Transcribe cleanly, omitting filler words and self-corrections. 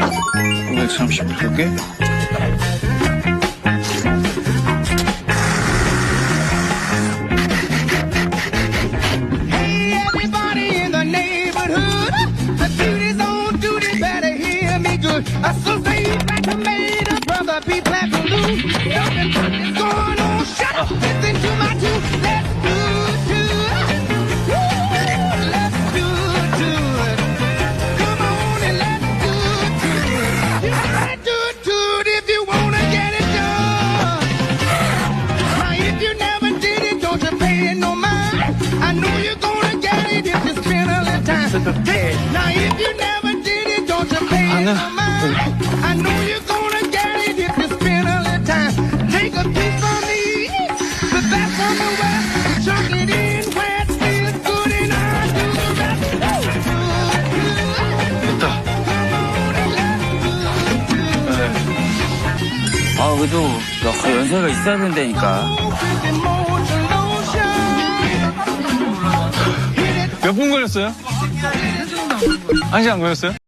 930개? Hey, everybody in the neighborhood, the duty's on duty, better hear me good. So say like tomato, brother, be black and blue. Something is going on, shut up, listen to my tune. Let's do it. Let's do it. Come on and let's do it. You gotta do it if you wanna get it done. Now if you never did it, don't you pay it no mind. I know you're gonna get it if you spend a little time. Hey, now if you never did it, don't you pay it no mind. I know you're gonna get it if you spend a little time. Take a piece from the east, the best from the west, chunk it in where it feels good, and I do the rest. 됐다. 아, 그래도 연세가 있어야 된다니까. 몇 분 걸렸어요? 1시간 걸렸어요?